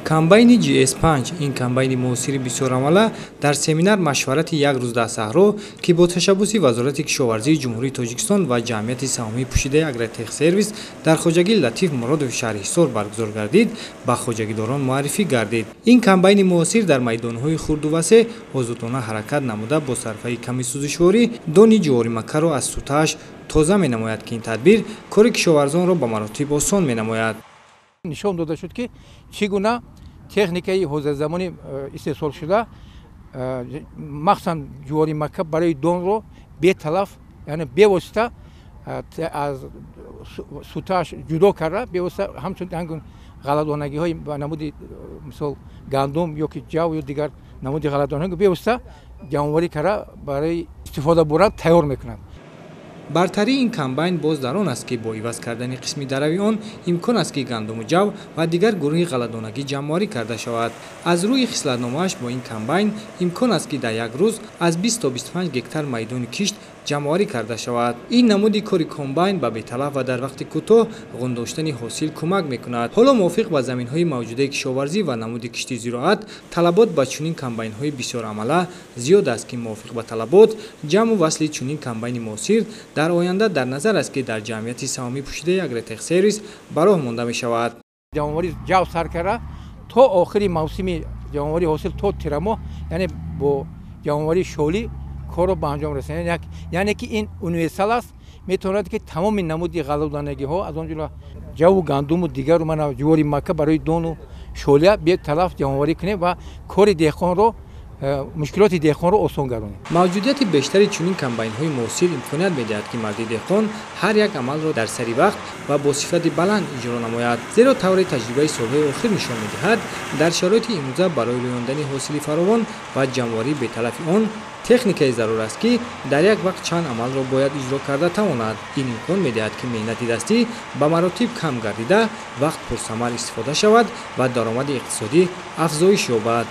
Комбайни GS5 ин комбайни муосири бисёрамала дар семинар машварати як рӯз дар саҳро ки бо ташаббуси Вазорати кишоварзии Ҷумҳурии Тоҷикистон ва ҷамъияти саҳмии пӯшидаи Агротехсервис дар хоҷагӣ Латиф Муродови шаҳри Ҳисор баргузор гардид, ба хоҷагидорон муаррифӣ гардид. Ин комбайни муосир дар майдонҳои хурду васеъ озодона ҳаракат намуда бо сарфаи ками сӯзишворӣ дони ҷуворимаккаро аз сутааш тоза менамояд ки ин тадбир кори кишоварзонро ба маротиб осон менамояд. нишон дода шуд ки чӣ гуна техникаи ҳозирзамони истеҳсолшуда махсусан ҷувори макка барои донро беталаф, яъне бевосита аз сутааш ҷудо карда, бевосита ҳамчун ғалатдонагиҳои ба намуди мисол гандум ё ки ҷав ё дигар намуди ғалатдонаги бевосита ҷамъоварӣ карда барои истифода бурдан тайёр мекунанд. Бартарии ин комбайн боз дар он аст ки бо иваз кардани қисми дарави он имкон аст ки гандуму ҷав ва дигар гурӯҳи ғалатдонагӣ ҷамъоварӣ карда шавад. Аз рӯи хислатномааш бо ин комбайн имкон аст ки дар як рӯз аз 20 то 25 гектар майдони кишт ҷамъоварӣ карда шавад. Ин намуди кори комбайн ба беталаф ва дар вақти кӯтоҳ ғундоштани ҳосил кӯмак мекунад. Ҳоло мувофиқ ба заминҳои мавҷудаи кишоварзӣ ва намуди кишти зироат, талабот ба чунин комбайнҳои бисёрамала зиёд аст ки мувофиқ ба талабот, ҷамъу васли чунин комбайни муосир дар оянда дар назар аст ки дар ҷамъияти саҳмии пӯшидаи Агротехсервис ба роҳ монда мешавад. ҷамъовари ҷав сар карда то охири мавсими ҷамъовари ҳосил то тирамоҳ, яъне бо ҷамъовари шолӣ корро ба анҷом расонад. яъне ки ин универсал аст, метавонад ки тамоми намуди ғалатдонагиҳо аз он ҷумла ҷаву гандуму дигару мана ҷувори макка барои дону шолия беталаф ҷамъоварӣ кунем ва кори деҳқонро, мушкилоти деҳқонро осон гардонем. Мавҷудияти бештари чунин комбайнҳои муосир имконият медиҳад ки марди деҳқон ҳар як амалро дар сари вақт ва бо сифати баланд иҷро намояд. Зеро тавре таҷрибаи солҳои охир нишон медиҳад, дар шароити имрӯза барои рӯёндани ҳосили фаровон ва ҷамъоварии беталафи он техникае зарур аст ки дар як вақт чанд амалро бояд иҷро карда тавонад. Ин имкон медиҳад ки меҳнати дастӣ ба маротиб кам гардида, вақт пурсамар истифода шавад ва даромади иқтисодӣ афзоиш ёбад.